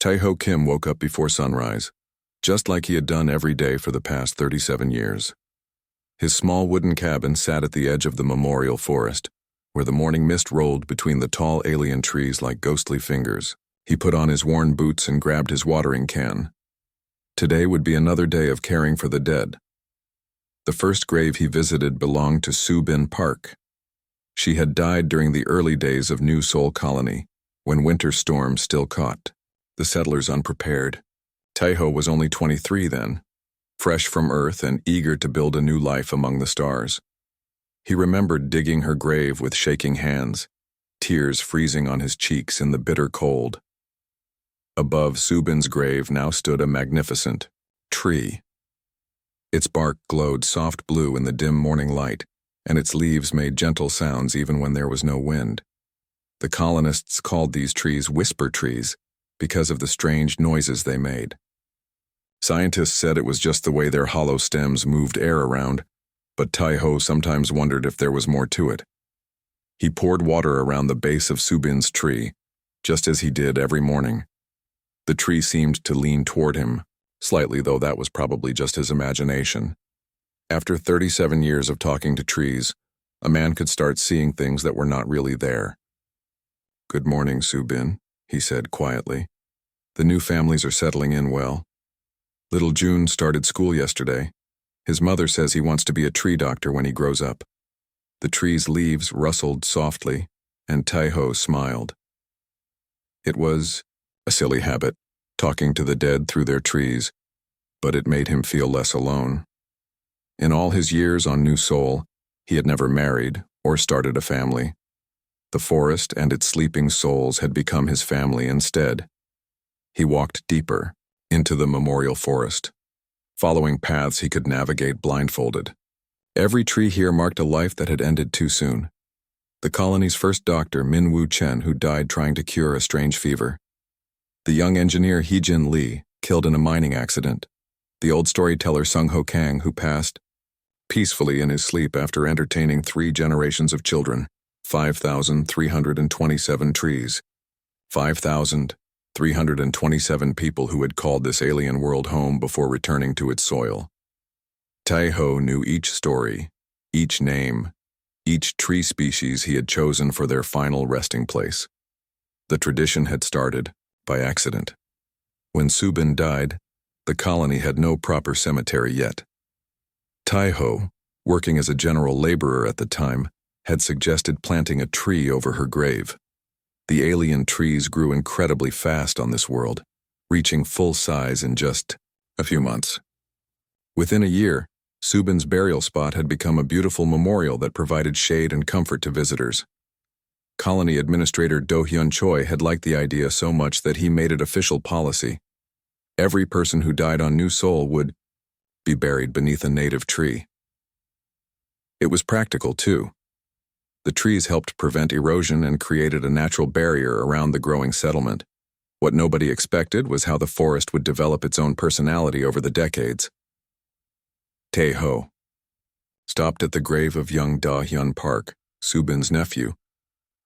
Tae-ho Kim woke up before sunrise, just like he had done every day for the past 37 years. His small wooden cabin sat at the edge of the memorial forest, where the morning mist rolled between the tall alien trees like ghostly fingers. He put on his worn boots and grabbed his watering can. Today would be another day of caring for the dead. The first grave he visited belonged to Subin Park. She had died during the early days of New Seoul Colony, when winter storms still caught the settlers unprepared. Tae-ho was only 23 then, fresh from Earth and eager to build a new life among the stars. He remembered digging her grave with shaking hands, tears freezing on his cheeks in the bitter cold. Above Subin's grave now stood a magnificent tree. Its bark glowed soft blue in the dim morning light, and its leaves made gentle sounds even when there was no wind. The colonists called these trees whisper trees because of the strange noises they made. Scientists said it was just the way their hollow stems moved air around, but Tae-ho sometimes wondered if there was more to it. He poured water around the base of Subin's tree, just as he did every morning. The tree seemed to lean toward him, slightly, though that was probably just his imagination. After 37 years of talking to trees, a man could start seeing things that were not really there. "Good morning, Subin," he said quietly. "The new families are settling in well. Little June started school yesterday. His mother says he wants to be a tree doctor when he grows up." The tree's leaves rustled softly, and Tae-ho smiled. It was a silly habit, talking to the dead through their trees, but it made him feel less alone. In all his years on New Seoul, he had never married or started a family. The forest and its sleeping souls had become his family instead. He walked deeper into the memorial forest, following paths he could navigate blindfolded. Every tree here marked a life that had ended too soon. The colony's first doctor, Min Woo Chen, who died trying to cure a strange fever. The young engineer Hee-jin Lee, killed in a mining accident. The old storyteller Sung-ho Kang, who passed peacefully in his sleep after entertaining 3 generations of children. 5,327 trees. 5,327 people who had called this alien world home before returning to its soil. Tae-ho knew each story, each name, each tree species he had chosen for their final resting place. The tradition had started by accident. When Subin died, the colony had no proper cemetery yet. Tae-ho, working as a general laborer at the time, had suggested planting a tree over her grave. The alien trees grew incredibly fast on this world, reaching full size in just a few months. Within a year, Subin's burial spot had become a beautiful memorial that provided shade and comfort to visitors. Colony Administrator Do-hyun Choi had liked the idea so much that he made it official policy. Every person who died on New Seoul would be buried beneath a native tree. It was practical, too. The trees helped prevent erosion and created a natural barrier around the growing settlement. What nobody expected was how the forest would develop its own personality over the decades. Tae-ho stopped at the grave of young Da-hyun Park, Subin's nephew,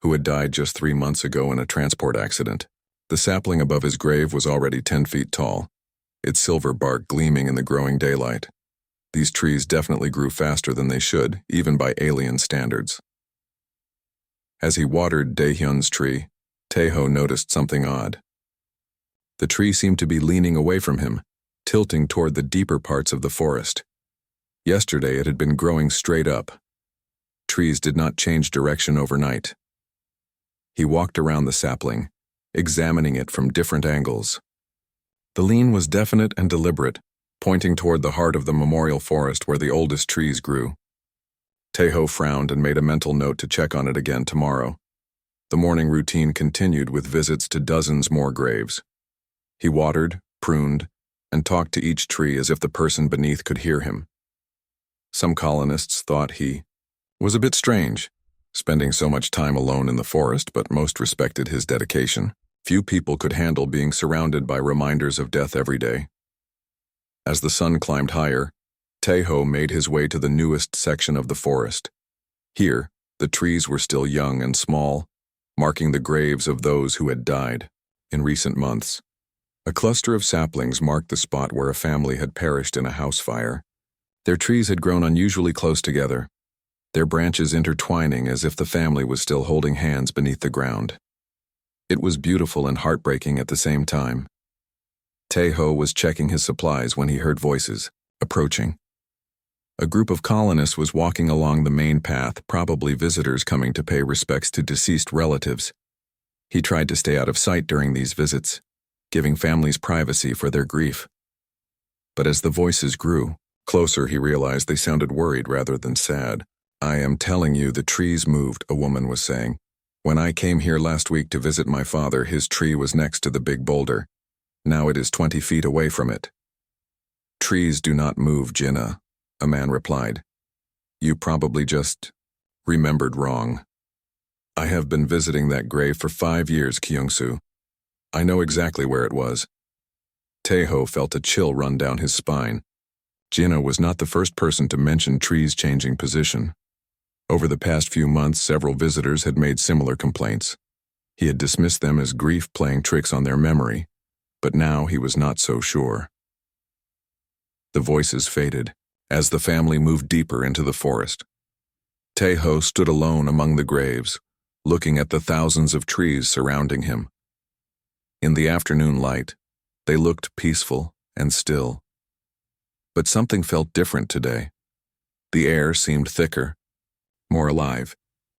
who had died just 3 months ago in a transport accident. The sapling above his grave was already 10 feet tall, its silver bark gleaming in the growing daylight. These trees definitely grew faster than they should, even by alien standards. As he watered Dae-hyun's tree, Tae-ho noticed something odd. The tree seemed to be leaning away from him, tilting toward the deeper parts of the forest. Yesterday it had been growing straight up. Trees did not change direction overnight. He walked around the sapling, examining it from different angles. The lean was definite and deliberate, pointing toward the heart of the memorial forest where the oldest trees grew. Tae-ho frowned and made a mental note to check on it again tomorrow. The morning routine continued with visits to dozens more graves. He watered, pruned, and talked to each tree as if the person beneath could hear him. Some colonists thought he was a bit strange, spending so much time alone in the forest, but most respected his dedication. Few people could handle being surrounded by reminders of death every day. As the sun climbed higher, Tae-ho made his way to the newest section of the forest. Here, the trees were still young and small, marking the graves of those who had died in recent months. A cluster of saplings marked the spot where a family had perished in a house fire. Their trees had grown unusually close together, their branches intertwining as if the family was still holding hands beneath the ground. It was beautiful and heartbreaking at the same time. Tae-ho was checking his supplies when he heard voices, approaching. A group of colonists was walking along the main path, probably visitors coming to pay respects to deceased relatives. He tried to stay out of sight during these visits, giving families privacy for their grief. But as the voices grew closer, he realized they sounded worried rather than sad. "I am telling you, the trees moved," a woman was saying. "When I came here last week to visit my father, his tree was next to the big boulder. Now it is 20 feet away from it." "Trees do not move, Jinnah," a man replied. "You probably just remembered wrong. I have been visiting that grave for 5 years, Kyung-soo. I know exactly where it was." Tae-ho felt a chill run down his spine. Jinnah was not the first person to mention trees changing position. Over the past few months, several visitors had made similar complaints. He had dismissed them as grief playing tricks on their memory, but now he was not so sure. The voices faded as the family moved deeper into the forest. Tae-ho stood alone among the graves, looking at the thousands of trees surrounding him. In the afternoon light, they looked peaceful and still. But something felt different today. The air seemed thicker, more alive.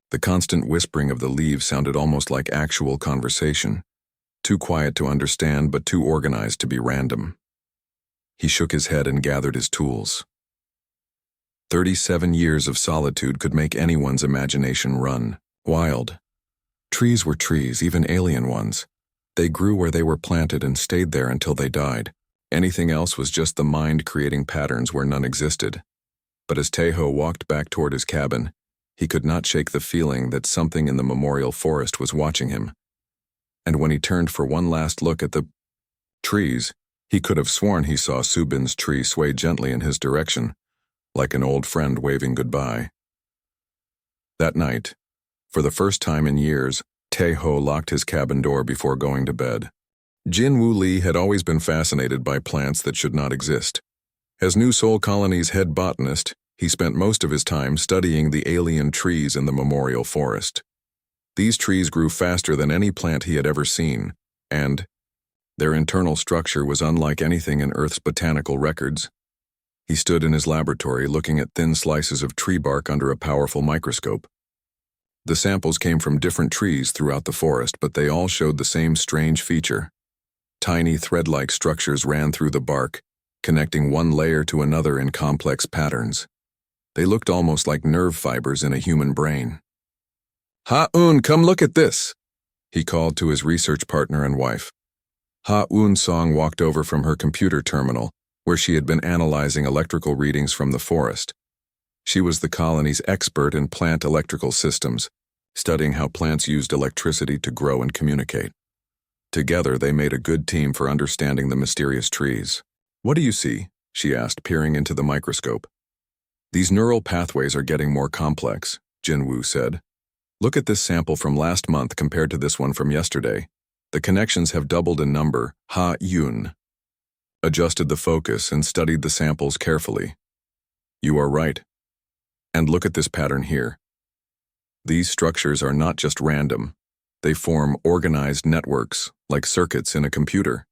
The constant whispering of the leaves sounded almost like actual conversation, too quiet to understand but too organized to be random. He shook his head and gathered his tools. 37 years of solitude could make anyone's imagination run wild. Trees were trees, even alien ones. They grew where they were planted and stayed there until they died. Anything else was just the mind creating patterns where none existed. But as Tae-ho walked back toward his cabin, he could not shake the feeling that something in the memorial forest was watching him. And when he turned for one last look at the trees, he could have sworn he saw Subin's tree sway gently in his direction, like an old friend waving goodbye. That night, for the first time in years, Tae-ho locked his cabin door before going to bed. Jin-Woo Lee had always been fascinated by plants that should not exist. As New Seoul Colony's head botanist, he spent most of his time studying the alien trees in the memorial forest. These trees grew faster than any plant he had ever seen, and their internal structure was unlike anything in Earth's botanical records. He stood in his laboratory looking at thin slices of tree bark under a powerful microscope. The samples came from different trees throughout the forest, but they all showed the same strange feature. Tiny thread-like structures ran through the bark, connecting one layer to another in complex patterns. They looked almost like nerve fibers in a human brain. "Ha-eun, come look at this," he called to his research partner and wife. Ha-eun Song walked over from her computer terminal, where she had been analyzing electrical readings from the forest. She was the colony's expert in plant electrical systems, studying how plants used electricity to grow and communicate. Together, they made a good team for understanding the mysterious trees. "What do you see?" she asked, peering into the microscope. "These neural pathways are getting more complex," Jin-Woo said. "Look at this sample from last month compared to this one from yesterday. The connections have doubled in number." Ha-eun adjusted the focus and studied the samples carefully. "You are right. And look at this pattern here. These structures are not just random. They form organized networks, like circuits in a computer."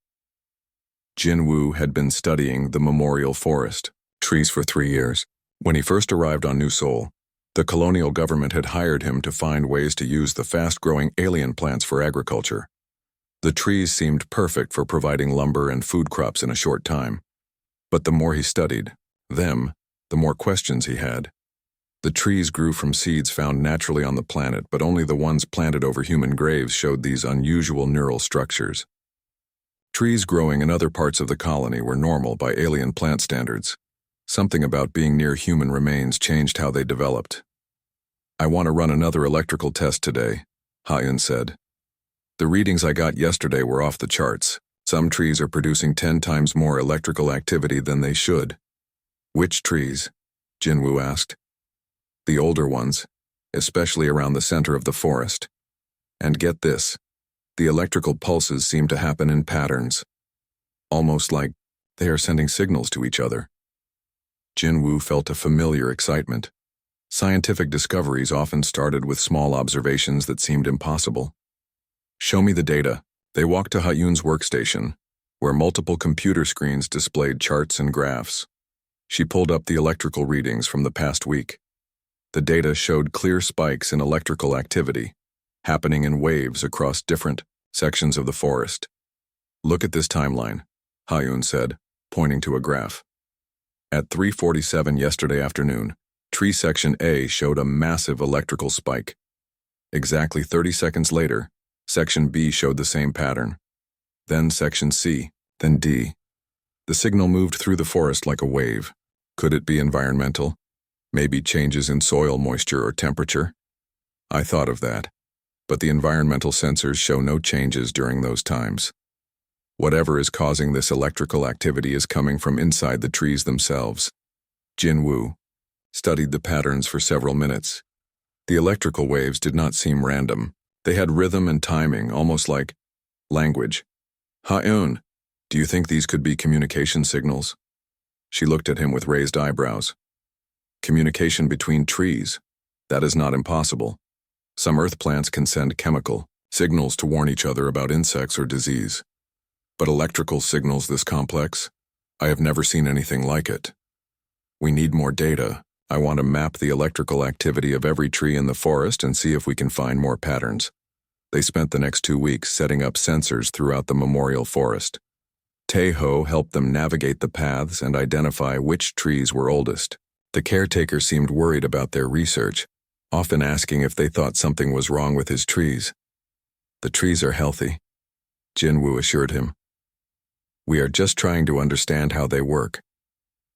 Jin-Woo had been studying the memorial forest, trees for 3 years. When he first arrived on New Seoul, the colonial government had hired him to find ways to use the fast-growing alien plants for agriculture. The trees seemed perfect for providing lumber and food crops in a short time. But the more he studied them, the more questions he had. The trees grew from seeds found naturally on the planet, but only the ones planted over human graves showed these unusual neural structures. Trees growing in other parts of the colony were normal by alien plant standards. Something about being near human remains changed how they developed. "I want to run another electrical test today," Ha-eun said. "The readings I got yesterday were off the charts. Some trees are producing 10 times more electrical activity than they should." "Which trees?" Jin-Woo asked. "The older ones, especially around the center of the forest. And get this, the electrical pulses seem to happen in patterns. almost like they are sending signals to each other. Jinwoo felt a familiar excitement. Scientific discoveries often started with small observations that seemed impossible. Show me the data. They walked to Ha-Yun's workstation, where multiple computer screens displayed charts and graphs. She pulled up the electrical readings from the past week. The data showed clear spikes in electrical activity, happening in waves across different sections of the forest. Look at this timeline, Ha-Yun said, pointing to a graph. At 3:47 yesterday afternoon, tree section A showed a massive electrical spike. Exactly 30 seconds later, section B showed the same pattern. Then section C, then D. The signal moved through the forest like a wave. Could it be environmental? Maybe changes in soil moisture or temperature? I thought of that, but the environmental sensors show no changes during those times. Whatever is causing this electrical activity is coming from inside the trees themselves. Jinwoo studied the patterns for several minutes. The electrical waves did not seem random. They had rhythm and timing, almost like language. Ha-Yun, do you think these could be communication signals? She looked at him with raised eyebrows. Communication between trees? That is not impossible. Some earth plants can send chemical signals to warn each other about insects or disease. But electrical signals this complex? I have never seen anything like it. We need more data. I want to map the electrical activity of every tree in the forest and see if we can find more patterns. They spent the next 2 weeks setting up sensors throughout the memorial forest. Tae-ho helped them navigate the paths and identify which trees were oldest. The caretaker seemed worried about their research, often asking if they thought something was wrong with his trees. The trees are healthy, Jinwoo assured him. We are just trying to understand how they work.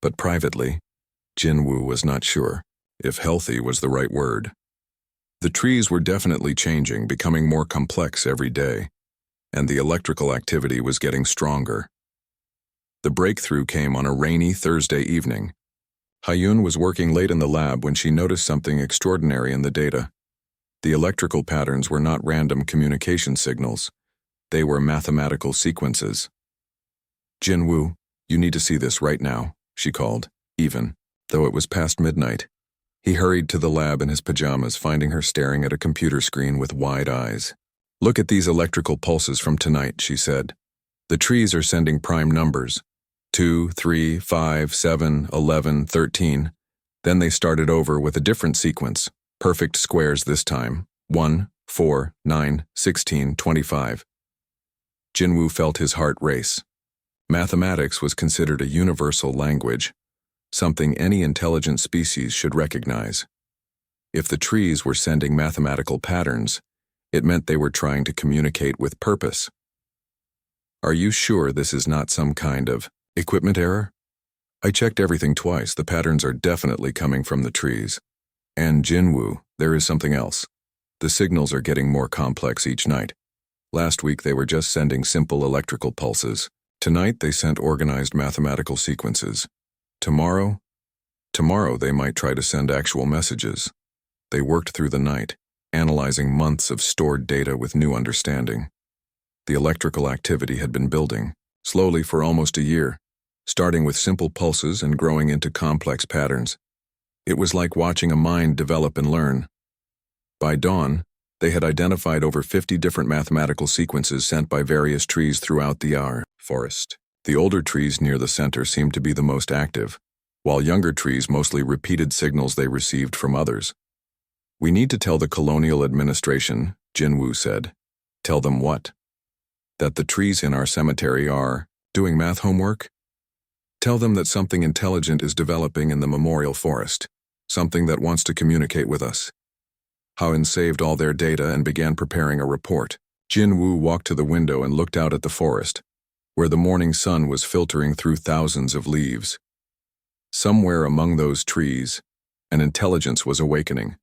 But privately, Jinwoo was not sure if healthy was the right word. The trees were definitely changing, becoming more complex every day, and the electrical activity was getting stronger. The breakthrough came on a rainy Thursday evening. Ha-Yun was working late in the lab when she noticed something extraordinary in the data. The electrical patterns were not random communication signals. They were mathematical sequences. Jinwoo, you need to see this right now, she called, even though it was past midnight. He hurried to the lab in his pajamas, finding her staring at a computer screen with wide eyes. Look at these electrical pulses from tonight, she said. The trees are sending prime numbers. 2, 3, 5, 7, 11, 13. Then they started over with a different sequence. Perfect squares this time. 1, 4, 9, 16, 25. Jinwoo felt his heart race. Mathematics was considered a universal language, something any intelligent species should recognize. If the trees were sending mathematical patterns, it meant they were trying to communicate with purpose. Are you sure this is not some kind of equipment error? I checked everything twice. The patterns are definitely coming from the trees. And Jinwoo, there is something else. The signals are getting more complex each night. Last week they were just sending simple electrical pulses. Tonight they sent organized mathematical sequences. Tomorrow they might try to send actual messages. They worked through the night, analyzing months of stored data with new understanding. The electrical activity had been building, slowly for almost a year, starting with simple pulses and growing into complex patterns. It was like watching a mind develop and learn. By dawn, they had identified over 50 different mathematical sequences sent by various trees throughout the forest. The older trees near the center seemed to be the most active, while younger trees mostly repeated signals they received from others. We need to tell the colonial administration, Jinwoo said. Tell them what? That the trees in our cemetery are doing math homework? Tell them that something intelligent is developing in the memorial forest, something that wants to communicate with us. Ha-Yun saved all their data and began preparing a report. Jinwoo walked to the window and looked out at the forest, where the morning sun was filtering through thousands of leaves. Somewhere among those trees, an intelligence was awakening.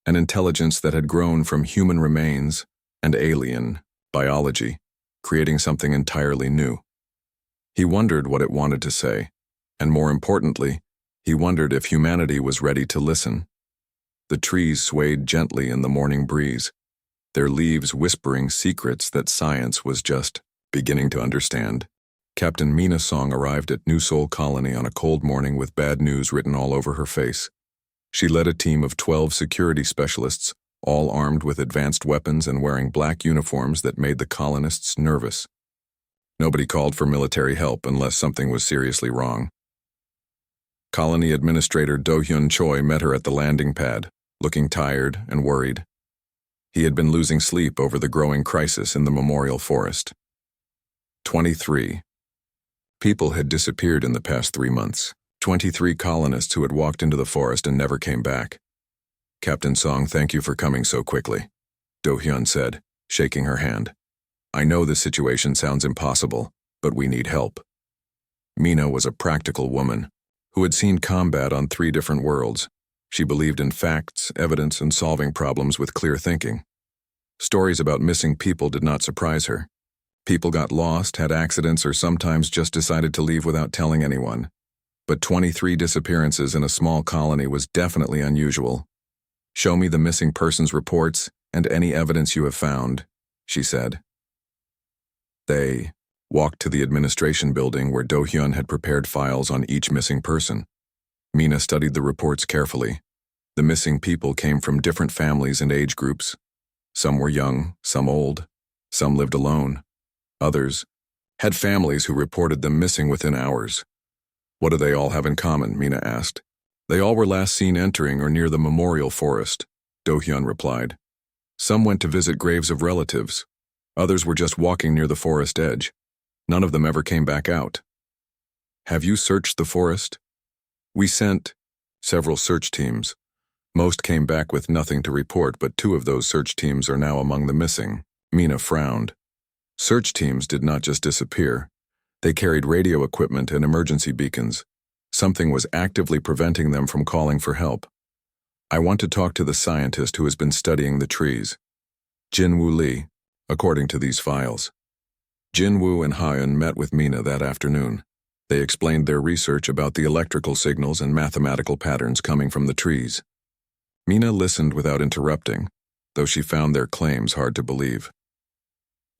An intelligence that had grown from human remains and alien biology, creating something entirely new. He wondered what it wanted to say, and more importantly, he wondered if humanity was ready to listen. The trees swayed gently in the morning breeze, their leaves whispering secrets that science was just beginning to understand. Captain Mina Song arrived at New Seoul Colony on a cold morning with bad news written all over her face. She led a team of 12 security specialists, all armed with advanced weapons and wearing black uniforms that made the colonists nervous. Nobody called for military help unless something was seriously wrong. Colony Administrator Do-hyun Choi met her at the landing pad, looking tired and worried. He had been losing sleep over the growing crisis in the Memorial Forest. 23. People had disappeared in the past 3 months. 23 colonists who had walked into the forest and never came back. Captain Song, thank you for coming so quickly, Do-hyun said, shaking her hand. I know this situation sounds impossible, but we need help. Mina was a practical woman who had seen combat on 3 different worlds. She believed in facts, evidence, and solving problems with clear thinking. Stories about missing people did not surprise her. People got lost, had accidents, or sometimes just decided to leave without telling anyone. But 23 disappearances in a small colony was definitely unusual. Show me the missing persons reports and any evidence you have found, she said. They walked to the administration building where Do-hyun had prepared files on each missing person. Mina studied the reports carefully. The missing people came from different families and age groups. Some were young, some old, some lived alone. Others had families who reported them missing within hours. What do they all have in common? Mina asked. They all were last seen entering or near the Memorial Forest, Do-hyun replied. Some went to visit graves of relatives. Others were just walking near the forest edge. None of them ever came back out. Have you searched the forest? We sent several search teams. Most came back with nothing to report, but 2 of those search teams are now among the missing. Mina frowned. Search teams did not just disappear. They carried radio equipment and emergency beacons. Something was actively preventing them from calling for help. I want to talk to the scientist who has been studying the trees. Jin-woo Lee, according to these files. Jin-woo and Ha-eun met with Mina that afternoon. They explained their research about the electrical signals and mathematical patterns coming from the trees. Mina listened without interrupting, though she found their claims hard to believe.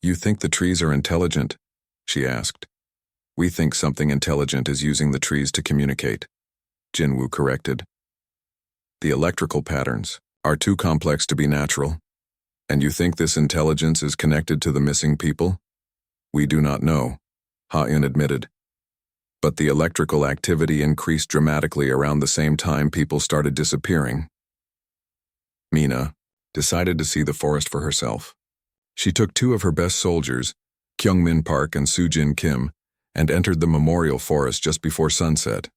You think the trees are intelligent? She asked. We think something intelligent is using the trees to communicate, Jin-woo corrected. The electrical patterns are too complex to be natural. And you think this intelligence is connected to the missing people? We do not know, Ha-eun admitted. But the electrical activity increased dramatically around the same time people started disappearing. Mina decided to see the forest for herself. She took 2 of her best soldiers, Kyungmin Park and Soo-jin Kim, and entered the Memorial Forest just before sunset.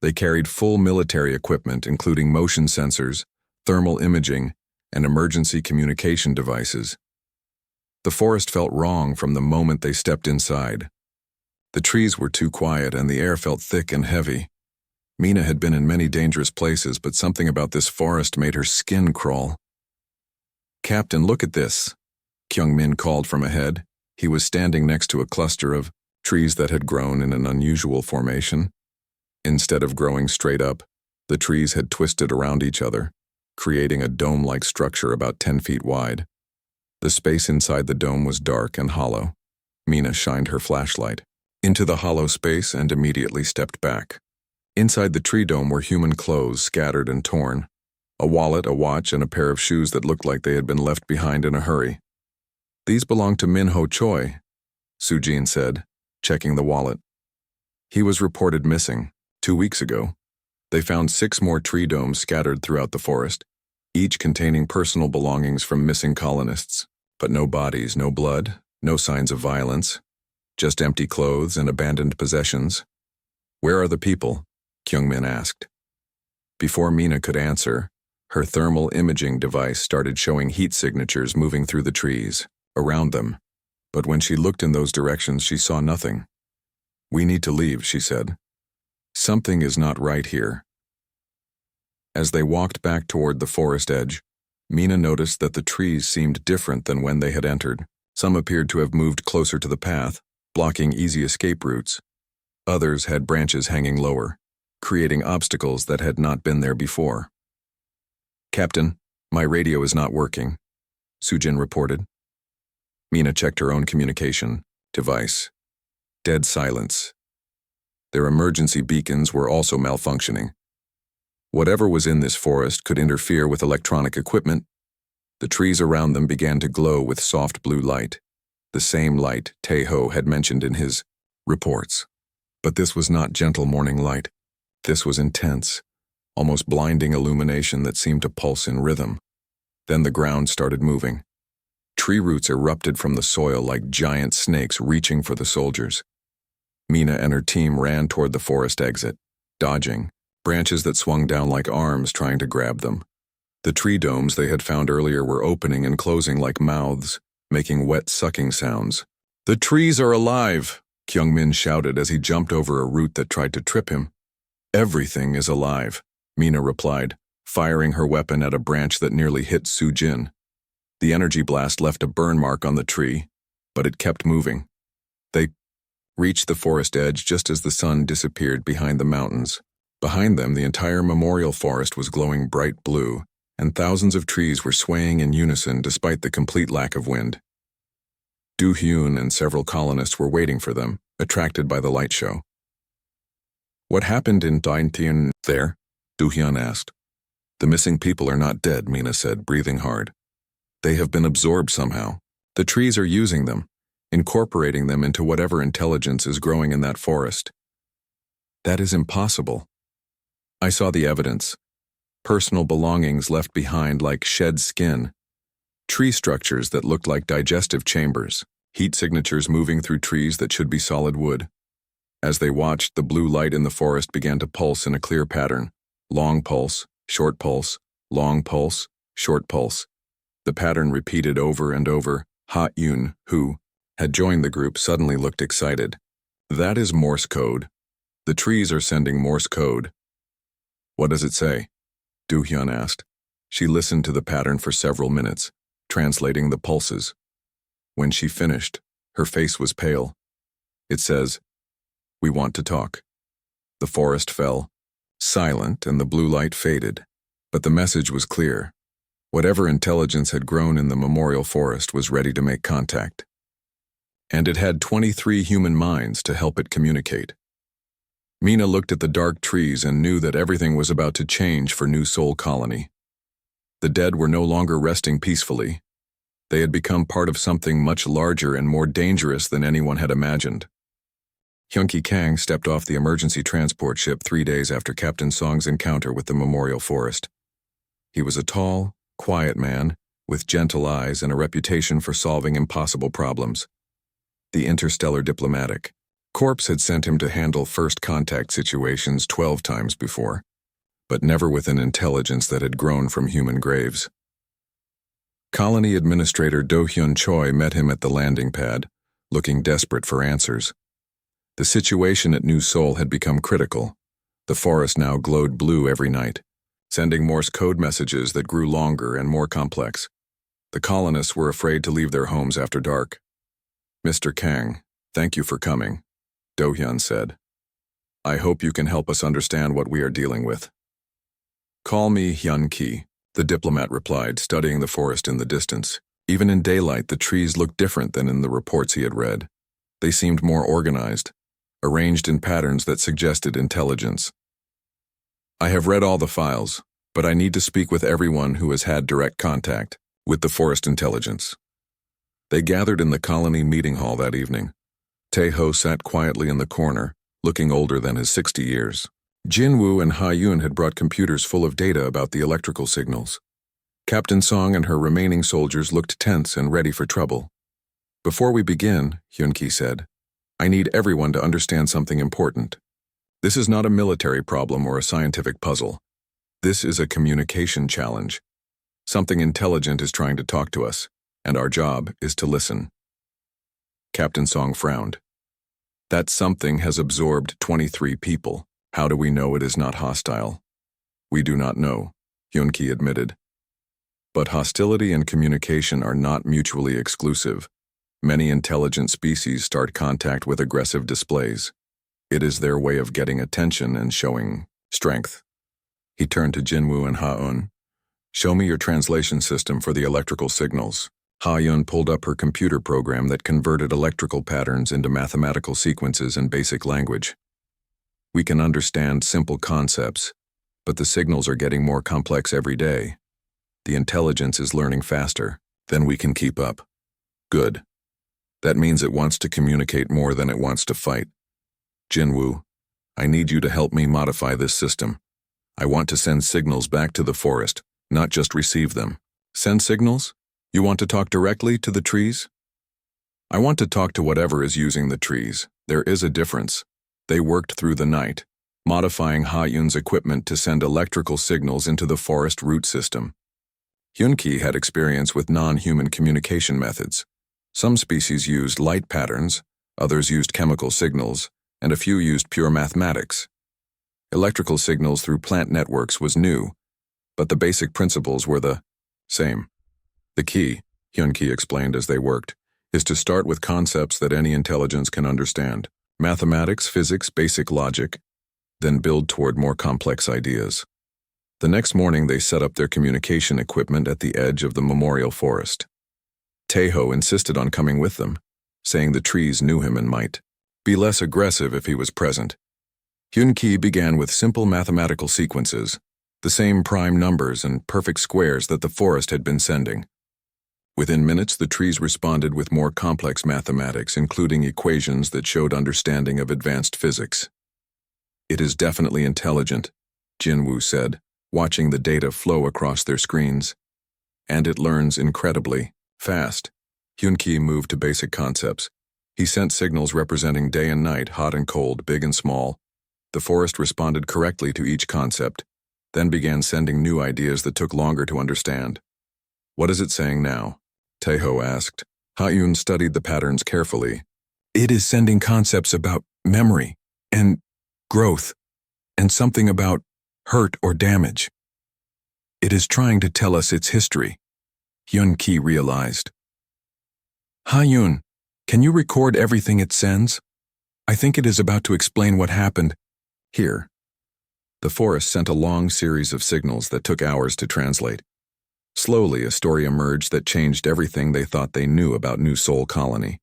They carried full military equipment, including motion sensors, thermal imaging, and emergency communication devices. The forest felt wrong from the moment they stepped inside. The trees were too quiet and the air felt thick and heavy. Mina had been in many dangerous places, but something about this forest made her skin crawl. Captain, look at this, Kyungmin called from ahead. He was standing next to a cluster of trees that had grown in an unusual formation. Instead of growing straight up, the trees had twisted around each other, creating a dome-like structure about 10 feet wide. The space inside the dome was dark and hollow. Mina shined her flashlight into the hollow space and immediately stepped back. Inside the tree dome were human clothes scattered and torn. A wallet, a watch, and a pair of shoes that looked like they had been left behind in a hurry. These belonged to Min-ho Choi, Soo-jin said, checking the wallet. He was reported missing 2 weeks ago. They found 6 more tree domes scattered throughout the forest, each containing personal belongings from missing colonists, but no bodies, no blood, no signs of violence, just empty clothes and abandoned possessions. Where are the people? Kyungmin asked. Before Mina could answer, her thermal imaging device started showing heat signatures moving through the trees around them, but when she looked in those directions, she saw nothing. We need to leave, she said. Something is not right here. As they walked back toward the forest edge, Mina noticed that the trees seemed different than when they had entered. Some appeared to have moved closer to the path, blocking easy escape routes. Others had branches hanging lower, creating obstacles that had not been there before. Captain, my radio is not working, Soo-jin reported. Mina checked her own communication device. Dead silence. Their emergency beacons were also malfunctioning. Whatever was in this forest could interfere with electronic equipment. The trees around them began to glow with soft blue light, the same light Taeho had mentioned in his reports. But this was not gentle morning light. This was intense, almost blinding illumination that seemed to pulse in rhythm. Then the ground started moving. Tree roots erupted from the soil like giant snakes reaching for the soldiers. Mina and her team ran toward the forest exit, dodging, branches that swung down like arms trying to grab them. The tree domes they had found earlier were opening and closing like mouths, making wet sucking sounds. "The trees are alive!" Kyungmin shouted as he jumped over a root that tried to trip him. "Everything is alive," Mina replied, firing her weapon at a branch that nearly hit Soo-jin. The energy blast left a burn mark on the tree, but it kept moving. They reached the forest edge just as the sun disappeared behind the mountains. Behind them, the entire memorial forest was glowing bright blue, and thousands of trees were swaying in unison despite the complete lack of wind. Do-hyun and several colonists were waiting for them, attracted by the light show. "What happened in Daintian there?" Do-hyun asked. "The missing people are not dead," Mina said, breathing hard. "They have been absorbed somehow. The trees are using them, incorporating them into whatever intelligence is growing in that forest." "That is impossible." "I saw the evidence. Personal belongings left behind like shed skin. Tree structures that looked like digestive chambers, heat signatures moving through trees that should be solid wood." As they watched, the blue light in the forest began to pulse in a clear pattern. Long pulse, short pulse, long pulse, short pulse. The pattern repeated over and over. Ha-Yoon, who had joined the group, suddenly looked excited. "That is Morse code. The trees are sending Morse code." "What does it say?" Do-hyun asked. She listened to the pattern for several minutes, translating the pulses. When she finished, her face was pale. "It says, 'We want to talk.'" The forest fell, silent, and the blue light faded. But the message was clear. Whatever intelligence had grown in the memorial forest was ready to make contact. And it had 23 human minds to help it communicate. Mina looked at the dark trees and knew that everything was about to change for New Seoul Colony. The dead were no longer resting peacefully. They had become part of something much larger and more dangerous than anyone had imagined. Hyunki Kang stepped off the emergency transport ship 3 days after Captain Song's encounter with the memorial forest. He was a tall, quiet man with gentle eyes and a reputation for solving impossible problems. The interstellar diplomatic. Corps had sent him to handle first contact situations 12 times before, but never with an intelligence that had grown from human graves. Colony Administrator Do-hyun Choi met him at the landing pad, looking desperate for answers. The situation at New Seoul had become critical. The forest now glowed blue every night, sending Morse code messages that grew longer and more complex. The colonists were afraid to leave their homes after dark. "Mr. Kang, thank you for coming," Do-hyun said. "I hope you can help us understand what we are dealing with." "Call me Hyun-ki," the diplomat replied, studying the forest in the distance. Even in daylight, the trees looked different than in the reports he had read. They seemed more organized, arranged in patterns that suggested intelligence. "I have read all the files, but I need to speak with everyone who has had direct contact with the forest intelligence." They gathered in the colony meeting hall that evening. Taeho sat quietly in the corner, looking older than his 60 years. Jinwoo and Ha-Yoon had brought computers full of data about the electrical signals. Captain Song and her remaining soldiers looked tense and ready for trouble. "Before we begin," Hyun-ki said, "I need everyone to understand something important. This is not a military problem or a scientific puzzle. This is a communication challenge. Something intelligent is trying to talk to us, and our job is to listen." Captain Song frowned. "That something has absorbed 23 people. How do we know it is not hostile?" "We do not know," Hyun-ki admitted. "But hostility and communication are not mutually exclusive. Many intelligent species start contact with aggressive displays. It is their way of getting attention and showing strength." He turned to Jinwoo and Ha-eun. "Show me your translation system for the electrical signals." Ha-Yun pulled up her computer program that converted electrical patterns into mathematical sequences in basic language. We can understand simple concepts, but the signals are getting more complex every day. The intelligence is learning faster than we can keep up. Good. That means it wants to communicate more than it wants to fight. Jinwoo, I need you to help me modify this system. I want to send signals back to the forest, not just receive them. Send signals? You want to talk directly to the trees? I want to talk to whatever is using the trees. There is a difference. They worked through the night, modifying Ha-Yun's equipment to send electrical signals into the forest root system. Hyun-Ki had experience with non-human communication methods. Some species used light patterns, others used chemical signals, and a few used pure mathematics. Electrical signals through plant networks was new, but the basic principles were the same. The key, Hyun-Ki explained as they worked, is to start with concepts that any intelligence can understand. Mathematics, physics, basic logic, then build toward more complex ideas. The next morning they set up their communication equipment at the edge of the memorial forest. Taeho insisted on coming with them, saying the trees knew him and might be less aggressive if he was present. Hyun-Ki began with simple mathematical sequences, the same prime numbers and perfect squares that the forest had been sending. Within minutes, the trees responded with more complex mathematics, including equations that showed understanding of advanced physics. It is definitely intelligent, Jinwoo said, watching the data flow across their screens. And it learns incredibly fast. Hyun-Ki moved to basic concepts. He sent signals representing day and night, hot and cold, big and small. The forest responded correctly to each concept, then began sending new ideas that took longer to understand. What is it saying now? Taeho asked. Ha-Yun studied the patterns carefully. It is sending concepts about memory and growth and something about hurt or damage. It is trying to tell us its history, Hyun-Ki realized. Ha-Yun, can you record everything it sends? I think it is about to explain what happened. Here. The forest sent a long series of signals that took hours to translate. Slowly, a story emerged that changed everything they thought they knew about New Seoul Colony.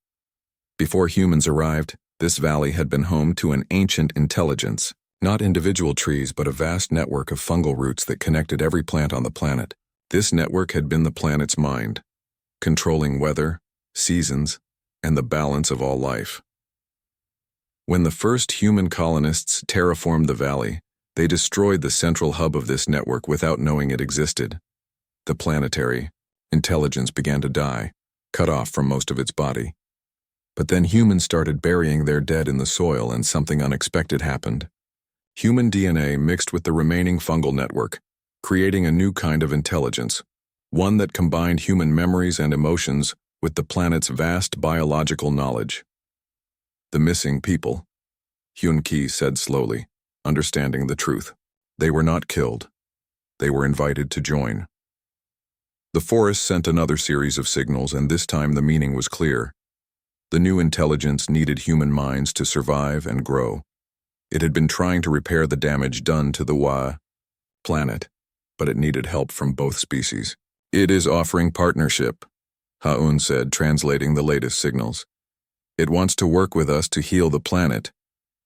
Before humans arrived, this valley had been home to an ancient intelligence, not individual trees but a vast network of fungal roots that connected every plant on the planet. This network had been the planet's mind, controlling weather, seasons, and the balance of all life. When the first human colonists terraformed the valley, they destroyed the central hub of this network without knowing it existed. The planetary intelligence began to die, cut off from most of its body. But then humans started burying their dead in the soil and something unexpected happened. Human DNA mixed with the remaining fungal network, creating a new kind of intelligence, one that combined human memories and emotions with the planet's vast biological knowledge. The missing people, Hyun-Ki said slowly, understanding the truth. They were not killed. They were invited to join. The forest sent another series of signals, and this time the meaning was clear. The new intelligence needed human minds to survive and grow. It had been trying to repair the damage done to the planet, but it needed help from both species. It is offering partnership, Ha-Yun said, translating the latest signals. It wants to work with us to heal the planet,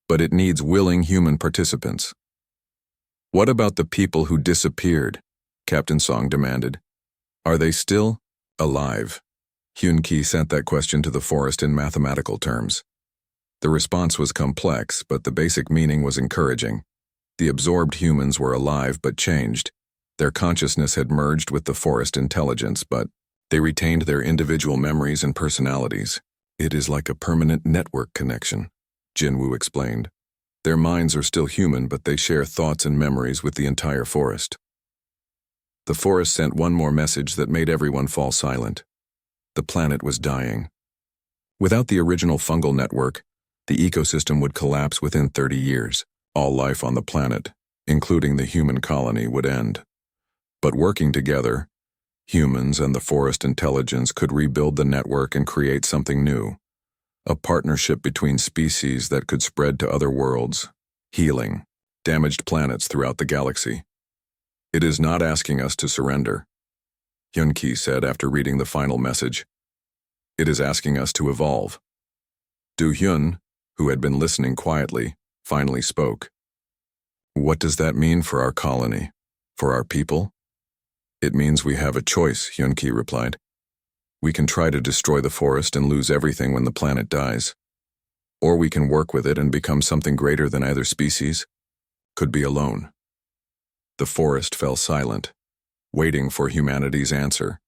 but it needs willing human participants. What about the people who disappeared? Captain Song demanded. Are they still alive? Hyun-Ki sent that question to the forest in mathematical terms. The response was complex, but the basic meaning was encouraging. The absorbed humans were alive but changed. Their consciousness had merged with the forest intelligence, but they retained their individual memories and personalities. It is like a permanent network connection, Jinwoo explained. Their minds are still human, but they share thoughts and memories with the entire forest. The forest sent one more message that made everyone fall silent. The planet was dying. Without the original fungal network, the ecosystem would collapse within 30 years. All life on the planet, including the human colony, would end. But working together, humans and the forest intelligence could rebuild the network and create something new. A partnership between species that could spread to other worlds, healing damaged planets throughout the galaxy. It is not asking us to surrender. Hyun-Ki said after reading the final message. It is asking us to evolve. Do-Hyun, who had been listening quietly, finally spoke. What does that mean for our colony? For our people? It means we have a choice, Hyun-Ki replied. We can try to destroy the forest and lose everything when the planet dies. Or we can work with it and become something greater than either species. Could be alone. The forest fell silent, waiting for humanity's answer.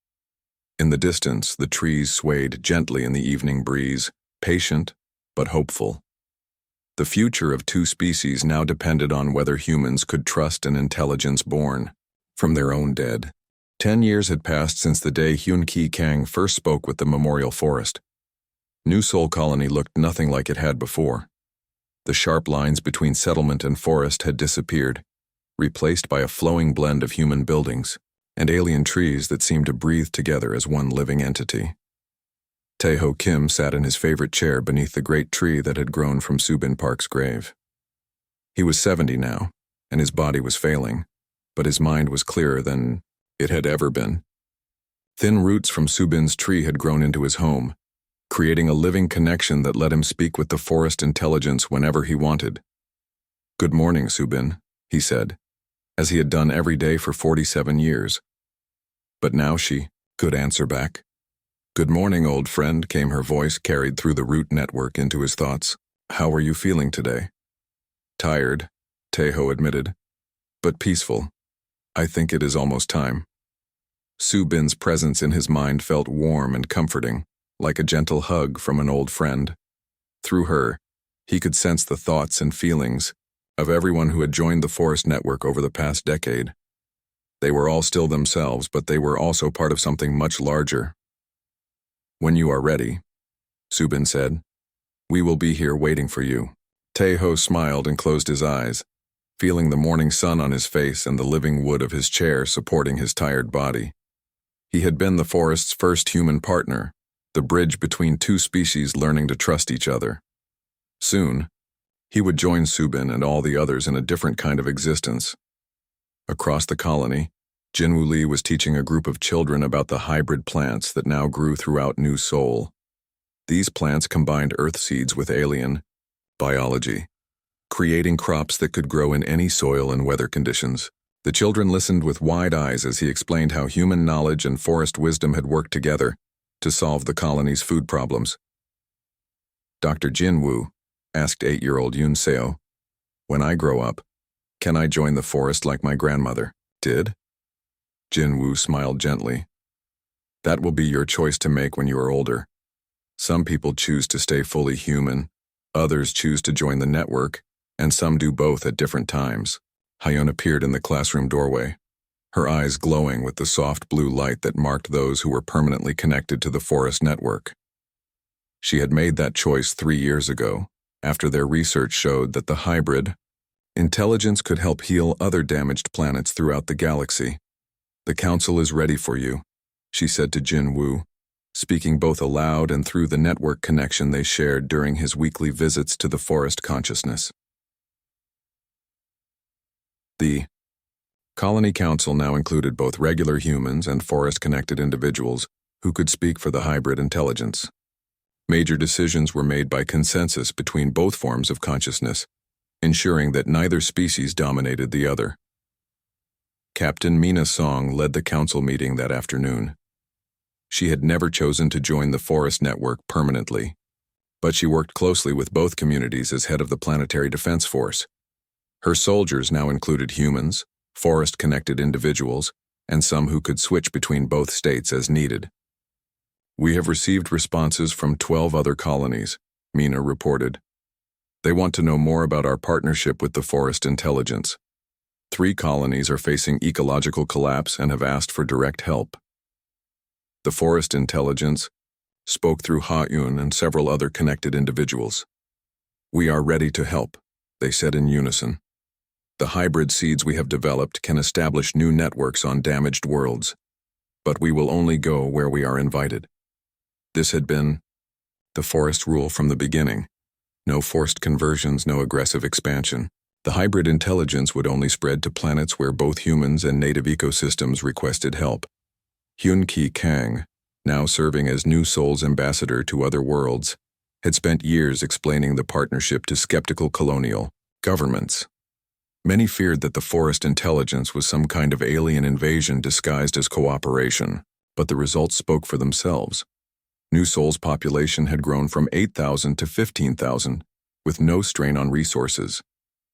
In the distance, the trees swayed gently in the evening breeze, patient but hopeful. The future of two species now depended on whether humans could trust an intelligence born from their own dead. 10 years had passed since the day Hyun-Ki Kang first spoke with the Memorial Forest. New Seoul Colony looked nothing like it had before. The sharp lines between settlement and forest had disappeared, replaced by a flowing blend of human buildings and alien trees that seemed to breathe together as one living entity. Tae-ho Kim sat in his favorite chair beneath the great tree that had grown from Subin Park's grave. He was 70 now, and his body was failing, but his mind was clearer than it had ever been. Thin roots from Subin's tree had grown into his home, creating a living connection that let him speak with the forest intelligence whenever he wanted. Good morning, Subin, he said, as he had done every day for 47 years. But now she could answer back. Good morning, old friend, came her voice carried through the root network into his thoughts. How are you feeling today? Tired, Tae-ho admitted, but peaceful. I think it is almost time. Subin's presence in his mind felt warm and comforting, like a gentle hug from an old friend. Through her, he could sense the thoughts and feelings of everyone who had joined the forest network over the past decade. They were all still themselves, but they were also part of something much larger. When you are ready, Subin said, we will be here waiting for you. Tae-ho smiled and closed his eyes, feeling the morning sun on his face and the living wood of his chair supporting his tired body. He had been the forest's first human partner, the bridge between two species learning to trust each other. Soon, he would join Subin and all the others in a different kind of existence. Across the colony, Jinwoo Lee was teaching a group of children about the hybrid plants that now grew throughout New Seoul. These plants combined earth seeds with alien biology, creating crops that could grow in any soil and weather conditions. The children listened with wide eyes as he explained how human knowledge and forest wisdom had worked together to solve the colony's food problems. Dr. Jinwoo asked 8-year-old Yoon Seo, when I grow up, can I join the forest like my grandmother did? Jinwoo smiled gently. That will be your choice to make when you are older. Some people choose to stay fully human, others choose to join the network, and some do both at different times. Hyun appeared in the classroom doorway, her eyes glowing with the soft blue light that marked those who were permanently connected to the forest network. She had made that choice 3 years ago, after their research showed that the hybrid intelligence could help heal other damaged planets throughout the galaxy. The council is ready for you, she said to Jinwoo, speaking both aloud and through the network connection they shared during his weekly visits to the forest consciousness. The Colony Council now included both regular humans and forest-connected individuals who could speak for the hybrid intelligence. Major decisions were made by consensus between both forms of consciousness, ensuring that neither species dominated the other. Captain Mina Song led the council meeting that afternoon. She had never chosen to join the forest network permanently, but she worked closely with both communities as head of the Planetary Defense Force. Her soldiers now included humans, forest-connected individuals, and some who could switch between both states as needed. We have received responses from 12 other colonies, Mina reported. They want to know more about our partnership with the forest intelligence. 3 colonies are facing ecological collapse and have asked for direct help. The forest intelligence spoke through Ha-Eun and several other connected individuals. We are ready to help, they said in unison. The hybrid seeds we have developed can establish new networks on damaged worlds, but we will only go where we are invited. This had been the forest rule from the beginning. No forced conversions, no aggressive expansion. The hybrid intelligence would only spread to planets where both humans and native ecosystems requested help. Hyun-Ki Kang, now serving as New Seoul's ambassador to other worlds, had spent years explaining the partnership to skeptical colonial governments. Many feared that the forest intelligence was some kind of alien invasion disguised as cooperation, but the results spoke for themselves. New Seoul's population had grown from 8,000 to 15,000, with no strain on resources.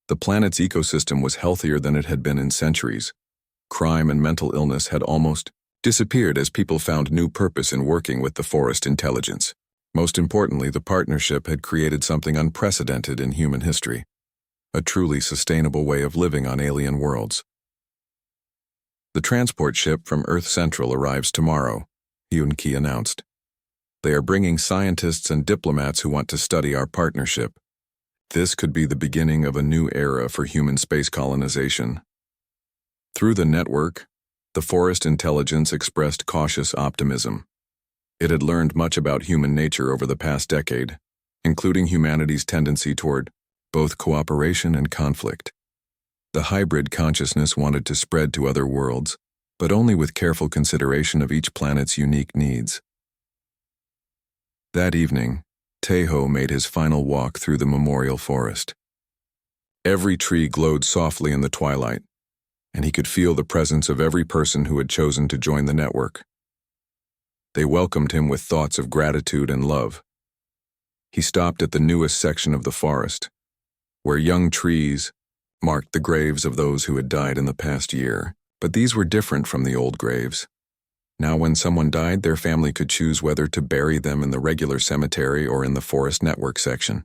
The planet's ecosystem was healthier than it had been in centuries. Crime and mental illness had almost disappeared as people found new purpose in working with the forest intelligence. Most importantly, the partnership had created something unprecedented in human history, a truly sustainable way of living on alien worlds. The transport ship from Earth Central arrives tomorrow, Hyun-Ki announced. They are bringing scientists and diplomats who want to study our partnership. This could be the beginning of a new era for human space colonization. Through the network, the forest intelligence expressed cautious optimism. It had learned much about human nature over the past decade, including humanity's tendency toward both cooperation and conflict. The hybrid consciousness wanted to spread to other worlds, but only with careful consideration of each planet's unique needs. That evening, Taeho made his final walk through the memorial forest. Every tree glowed softly in the twilight, and he could feel the presence of every person who had chosen to join the network. They welcomed him with thoughts of gratitude and love. He stopped at the newest section of the forest, where young trees marked the graves of those who had died in the past year. But these were different from the old graves. Now when someone died, their family could choose whether to bury them in the regular cemetery or in the forest network section.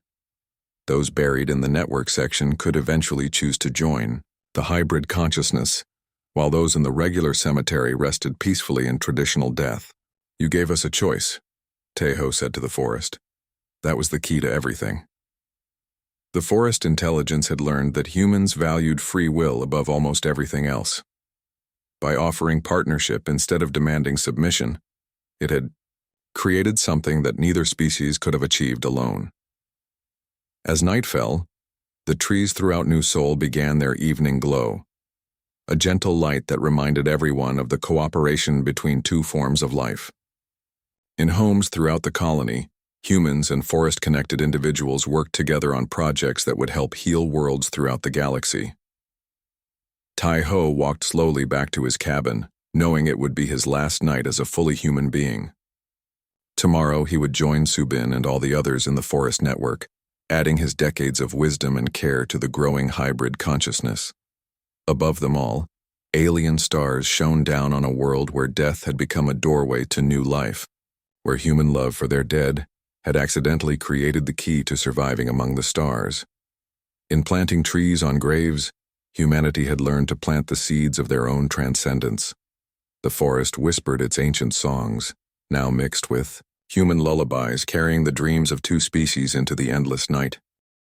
Those buried in the network section could eventually choose to join the hybrid consciousness, while those in the regular cemetery rested peacefully in traditional death. "You gave us a choice," Taeho said to the forest. "That was the key to everything." The forest intelligence had learned that humans valued free will above almost everything else. By offering partnership instead of demanding submission, it had created something that neither species could have achieved alone. As night fell, the trees throughout New Seoul began their evening glow, a gentle light that reminded everyone of the cooperation between two forms of life. In homes throughout the colony, humans and forest-connected individuals worked together on projects that would help heal worlds throughout the galaxy. Taeho walked slowly back to his cabin, knowing it would be his last night as a fully human being. Tomorrow he would join Subin and all the others in the forest network, adding his decades of wisdom and care to the growing hybrid consciousness. Above them all, alien stars shone down on a world where death had become a doorway to new life, where human love for their dead had accidentally created the key to surviving among the stars. In planting trees on graves, humanity had learned to plant the seeds of their own transcendence. The forest whispered its ancient songs, now mixed with human lullabies carrying the dreams of two species into the endless night.